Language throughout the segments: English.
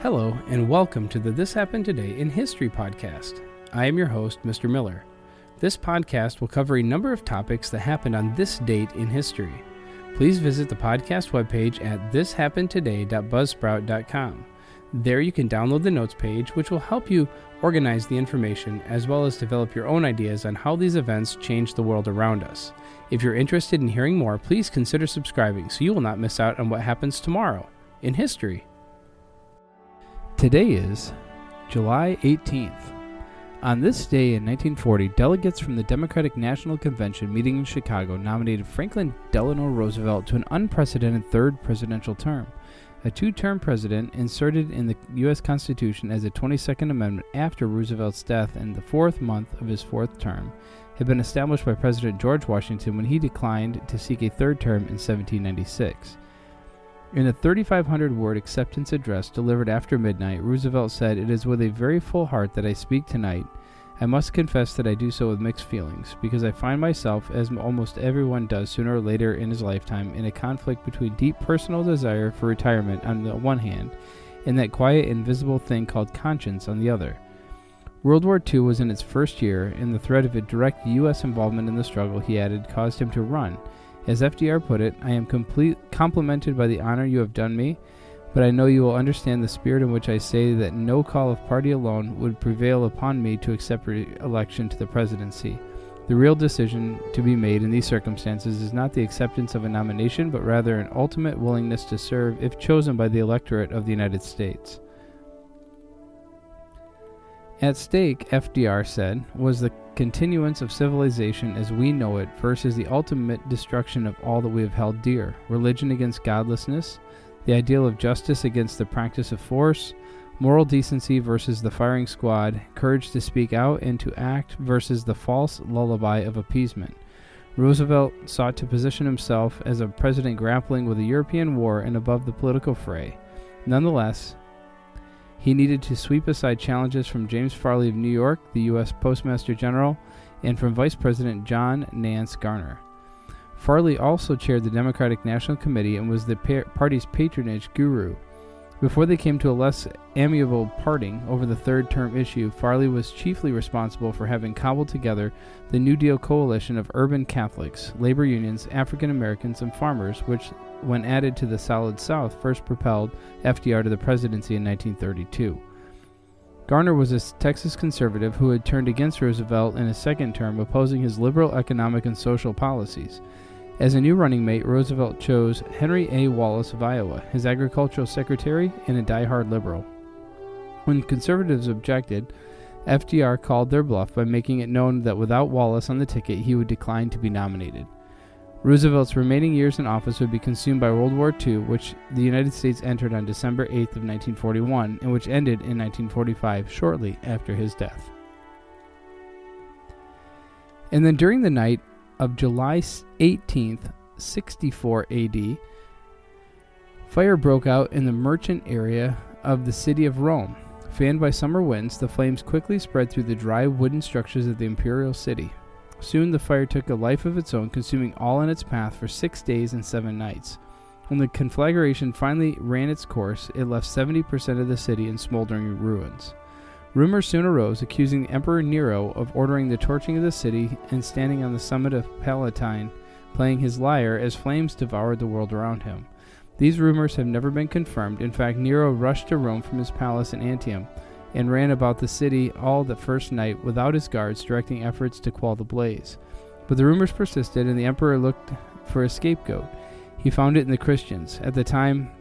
Hello, and welcome to the This Happened Today in History podcast. I am your host, Mr. Miller. This podcast will cover a number of topics that happened on this date in history. Please visit the podcast webpage at thishappenedtoday.buzzsprout.com. There you can download the notes page, which will help you organize the information as well as develop your own ideas on how these events change the world around us. If you're interested in hearing more, please consider subscribing so you will not miss out on what happens tomorrow in history. Today is July 18th. On this day in 1940, delegates from the Democratic National Convention meeting in Chicago nominated Franklin Delano Roosevelt to an unprecedented third presidential term. A two-term president inserted in the U.S. Constitution as a 22nd Amendment after Roosevelt's death in the fourth month of his fourth term had been established by President George Washington when he declined to seek a third term in 1796. In a 3,500-word acceptance address delivered after midnight, Roosevelt said, "It is with a very full heart that I speak tonight. I must confess that I do so with mixed feelings, because I find myself, as almost everyone does sooner or later in his lifetime, in a conflict between deep personal desire for retirement on the one hand, and that quiet, invisible thing called conscience on the other." World War II was in its first year, and the threat of a direct U.S. involvement in the struggle, he added, caused him to run. As FDR put it, "I am complimented by the honor you have done me, but I know you will understand the spirit in which I say that no call of party alone would prevail upon me to accept re-election to the presidency. The real decision to be made in these circumstances is not the acceptance of a nomination, but rather an ultimate willingness to serve if chosen by the electorate of the United States." At stake, FDR said, was the continuance of civilization as we know it versus the ultimate destruction of all that we have held dear, religion against godlessness, the ideal of justice against the practice of force, moral decency versus the firing squad, courage to speak out and to act versus the false lullaby of appeasement. Roosevelt sought to position himself as a president grappling with a European war and above the political fray. Nonetheless, he needed to sweep aside challenges from James Farley of New York, the U.S. Postmaster General, and from Vice President John Nance Garner. Farley also chaired the Democratic National Committee and was the party's patronage guru. Before they came to a less amiable parting over the third-term issue, Farley was chiefly responsible for having cobbled together the New Deal coalition of urban Catholics, labor unions, African Americans, and farmers, which, when added to the Solid South, first propelled FDR to the presidency in 1932. Garner was a Texas conservative who had turned against Roosevelt in his second term, opposing his liberal economic and social policies. As a new running mate, Roosevelt chose Henry A. Wallace of Iowa, his agricultural secretary and a die-hard liberal. When conservatives objected, FDR called their bluff by making it known that without Wallace on the ticket, he would decline to be nominated. Roosevelt's remaining years in office would be consumed by World War II, which the United States entered on December 8th of 1941, and which ended in 1945, shortly after his death. And then during the night of July 18th, 64 AD, fire broke out in the merchant area of the city of Rome. Fanned by summer winds, the flames quickly spread through the dry wooden structures of the imperial city. Soon the fire took a life of its own, consuming all in its path for 6 days and 7 nights. When the conflagration finally ran its course, it left 70% of the city in smoldering ruins. Rumors soon arose accusing the Emperor Nero of ordering the torching of the city and standing on the summit of Palatine, playing his lyre as flames devoured the world around him. These rumors have never been confirmed. In fact, Nero rushed to Rome from his palace in Antium and ran about the city all the first night without his guards, directing efforts to quell the blaze. But the rumors persisted, and the emperor looked for a scapegoat. He found it in the Christians, at the time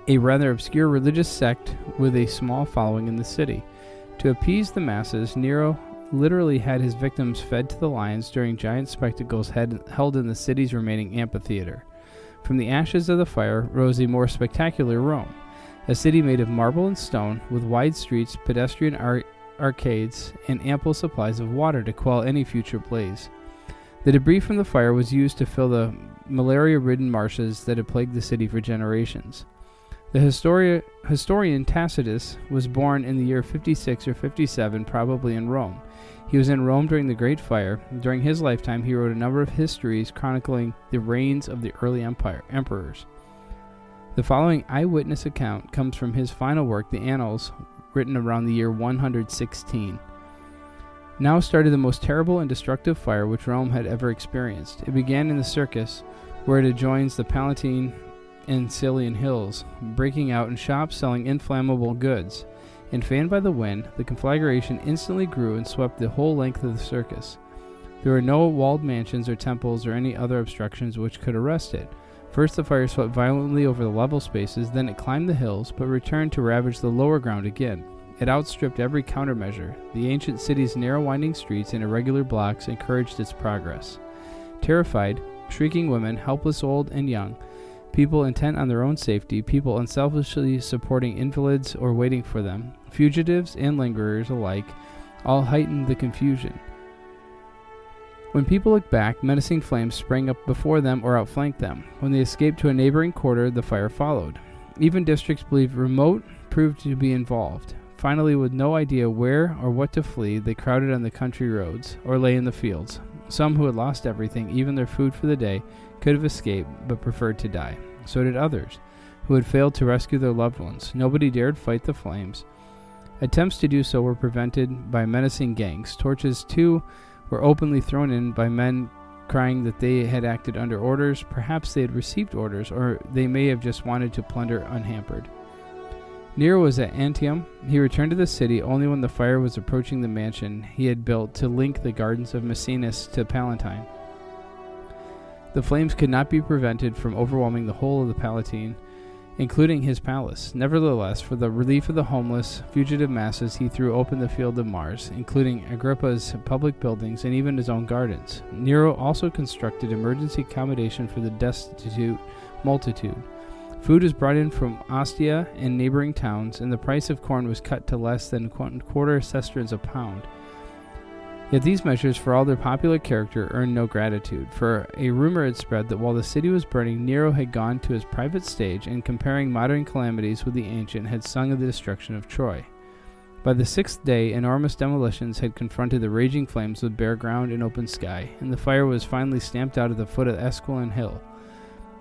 a rather obscure religious sect with a small following in the city. To appease the masses, Nero literally had his victims fed to the lions during giant spectacles held in the city's remaining amphitheater. From the ashes of the fire rose a more spectacular Rome, a city made of marble and stone, with wide streets, pedestrian arcades, and ample supplies of water to quell any future blaze. The debris from the fire was used to fill the malaria-ridden marshes that had plagued the city for generations. The historian Tacitus was born in the year 56 or 57, probably in Rome. He was in Rome during the Great Fire. During his lifetime, he wrote a number of histories chronicling the reigns of the early emperors. The following eyewitness account comes from his final work, The Annals, written around the year 116. Now started the most terrible and destructive fire which Rome had ever experienced. It began in the Circus, where it adjoins the Palatine and Cillian hills, breaking out in shops selling inflammable goods. And fanned by the wind, the conflagration instantly grew and swept the whole length of the Circus. There were no walled mansions or temples or any other obstructions which could arrest it. First the fire swept violently over the level spaces, then it climbed the hills, but returned to ravage the lower ground again. It outstripped every countermeasure. The ancient city's narrow winding streets and irregular blocks encouraged its progress. Terrified, shrieking women, helpless old and young, people intent on their own safety, people unselfishly supporting invalids or waiting for them, fugitives and lingerers alike, all heightened the confusion. When people looked back, menacing flames sprang up before them or outflanked them. When they escaped to a neighboring quarter, the fire followed. Even districts believed remote proved to be involved. Finally, with no idea where or what to flee, they crowded on the country roads or lay in the fields. Some who had lost everything, even their food for the day, could have escaped but preferred to die. So did others, who had failed to rescue their loved ones. Nobody dared fight the flames. Attempts to do so were prevented by menacing gangs. Torches, too, were openly thrown in by men crying that they had acted under orders. Perhaps they had received orders, or they may have just wanted to plunder unhampered. Nero was at Antium. He returned to the city only when the fire was approaching the mansion he had built to link the gardens of Maecenas to Palatine. The flames could not be prevented from overwhelming the whole of the Palatine, including his palace. Nevertheless, for the relief of the homeless, fugitive masses, he threw open the field of Mars, including Agrippa's public buildings and even his own gardens. Nero also constructed emergency accommodation for the destitute multitude. Food was brought in from Ostia and neighboring towns, and the price of corn was cut to less than quarter sesterns a pound. Yet these measures, for all their popular character, earned no gratitude, for a rumor had spread that while the city was burning, Nero had gone to his private stage and, comparing modern calamities with the ancient, had sung of the destruction of Troy. By the sixth day, enormous demolitions had confronted the raging flames with bare ground and open sky, and the fire was finally stamped out at the foot of Esquiline Hill.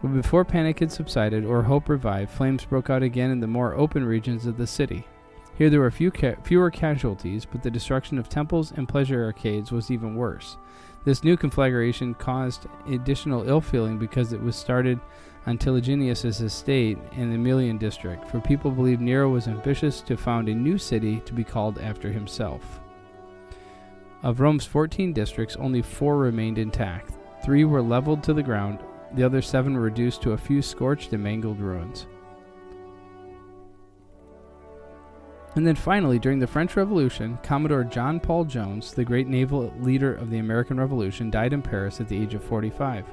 But before panic had subsided or hope revived, flames broke out again in the more open regions of the city. Here there were fewer casualties, but the destruction of temples and pleasure arcades was even worse. This new conflagration caused additional ill-feeling because it was started on Tigellinus' estate in the Emilian district, for people believed Nero was ambitious to found a new city to be called after himself. Of Rome's 14 districts, only 4 remained intact. 3 were leveled to the ground. The other 7 were reduced to a few scorched and mangled ruins. And then finally, during the French Revolution, Commodore John Paul Jones, the great naval leader of the American Revolution, died in Paris at the age of 45.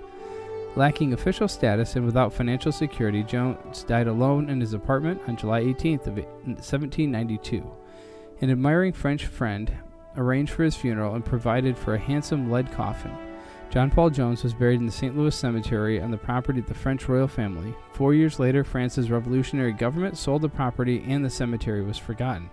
Lacking official status and without financial security, Jones died alone in his apartment on July 18th of 1792. An admiring French friend arranged for his funeral and provided for a handsome lead coffin. John Paul Jones was buried in the St. Louis Cemetery on the property of the French royal family. 4 years later, France's revolutionary government sold the property and the cemetery was forgotten.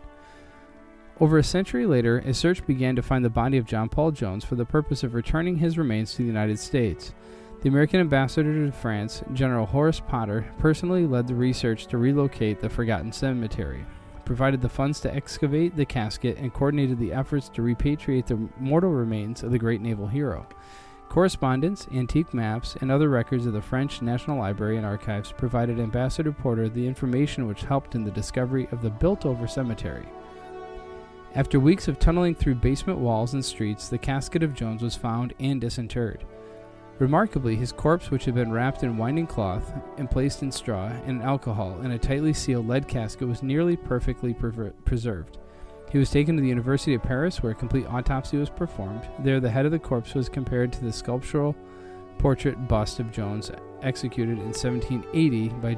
Over a century later, a search began to find the body of John Paul Jones for the purpose of returning his remains to the United States. The American ambassador to France, General Horace Potter, personally led the research to relocate the forgotten cemetery, provided the funds to excavate the casket, and coordinated the efforts to repatriate the mortal remains of the great naval hero. Correspondence, antique maps, and other records of the French National Library and Archives provided Ambassador Porter the information which helped in the discovery of the built-over cemetery. After weeks of tunneling through basement walls and streets, the casket of Jones was found and disinterred. Remarkably, his corpse, which had been wrapped in winding cloth and placed in straw and alcohol in a tightly sealed lead casket, was nearly perfectly preserved. He was taken to the University of Paris, where a complete autopsy was performed. There, the head of the corpse was compared to the sculptural portrait bust of Jones, executed in 1780 by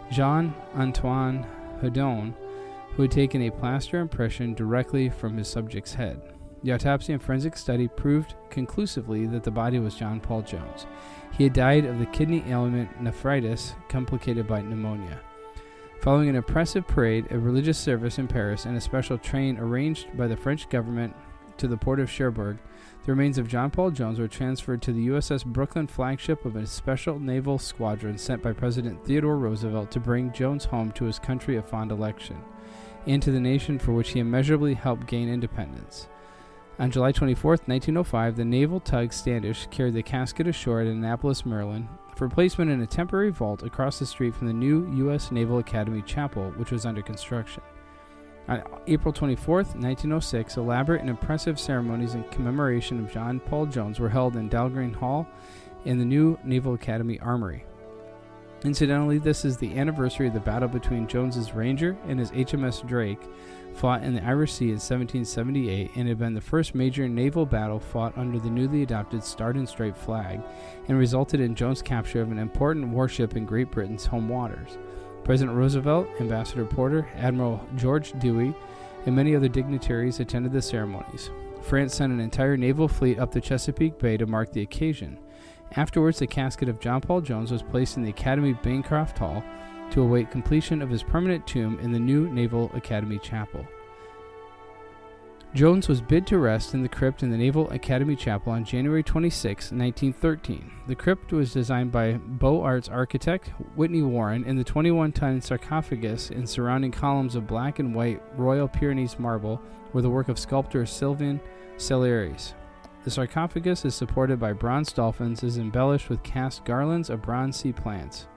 Jean-Antoine Hedon, who had taken a plaster impression directly from his subject's head. The autopsy and forensic study proved conclusively that the body was John Paul Jones. He had died of the kidney ailment nephritis, complicated by pneumonia. Following an impressive parade, a religious service in Paris, and a special train arranged by the French government, to the port of Cherbourg, the remains of John Paul Jones were transferred to the USS Brooklyn, flagship of a special naval squadron sent by President Theodore Roosevelt to bring Jones home to his country of fond election, and to the nation for which he immeasurably helped gain independence. On July 24, 1905, the naval tug Standish carried the casket ashore at Annapolis, Maryland, for placement in a temporary vault across the street from the new U.S. Naval Academy Chapel, which was under construction. On April 24, 1906, elaborate and impressive ceremonies in commemoration of John Paul Jones were held in Dahlgren Hall in the new Naval Academy Armory. Incidentally, this is the anniversary of the battle between Jones's Ranger and his HMS Drake, fought in the Irish Sea in 1778, and had been the first major naval battle fought under the newly adopted Stars and Stripes flag, and resulted in Jones' capture of an important warship in Great Britain's home waters. President Roosevelt, Ambassador Porter, Admiral George Dewey, and many other dignitaries attended the ceremonies. France sent an entire naval fleet up the Chesapeake Bay to mark the occasion. Afterwards, the casket of John Paul Jones was placed in the Academy Bancroft Hall to await completion of his permanent tomb in the new Naval Academy Chapel. Jones was bid to rest in the crypt in the Naval Academy Chapel on January 26, 1913. The crypt was designed by Beaux Arts architect Whitney Warren, and the 21-ton sarcophagus and surrounding columns of black and white Royal Pyrenees marble were the work of sculptor Sylvain Celeris. The sarcophagus is supported by bronze dolphins, is embellished with cast garlands of bronze sea plants.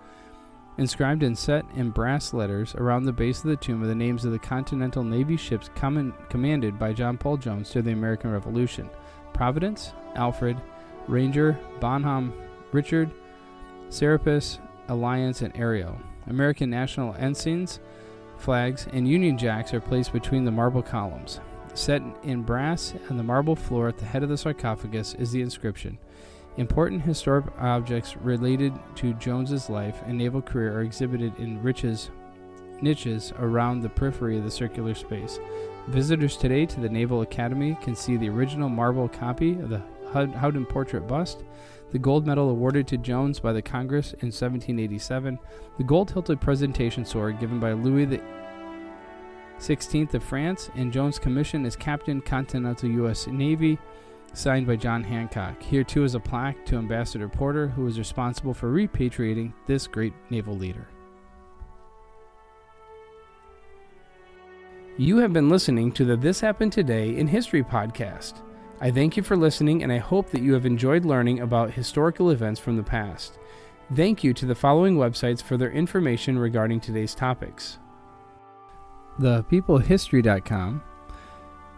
Inscribed and set in brass letters around the base of the tomb are the names of the Continental Navy ships commanded by John Paul Jones during the American Revolution: Providence, Alfred, Ranger, Bonhomme, Richard, Serapis, Alliance, and Ariel. American national ensigns, flags, and Union Jacks are placed between the marble columns. Set in brass on the marble floor at the head of the sarcophagus is the inscription: Important historic objects related to Jones's life and naval career are exhibited in niches around the periphery of the circular space. Visitors today to the Naval Academy can see the original marble copy of the Howden portrait bust, the gold medal awarded to Jones by the Congress in 1787, the gold-hilted presentation sword given by Louis XVI of France, and Jones' commission as Captain Continental U.S. Navy, signed by John Hancock. Here too is a plaque to Ambassador Porter, who was responsible for repatriating this great naval leader. You have been listening to the This Happened Today in History podcast. I thank you for listening, and I hope that you have enjoyed learning about historical events from the past. Thank you to the following websites for their information regarding today's topics: ThePeopleHistory.com,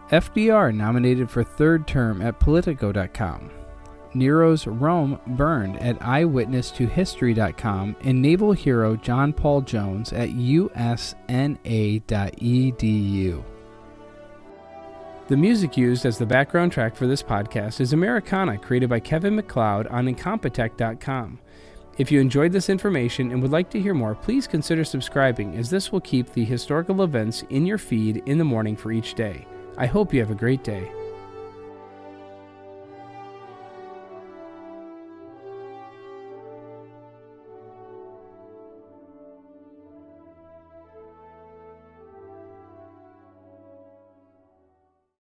FDR Nominated for Third Term at Politico.com, Nero's Rome Burned at EyewitnessToHistory.com, and Naval Hero John Paul Jones at usna.edu. The music used as the background track for this podcast is Americana, created by Kevin MacLeod on Incompetech.com. If you enjoyed this information and would like to hear more, please consider subscribing, as this will keep the historical events in your feed in the morning for each day. I hope you have a great day.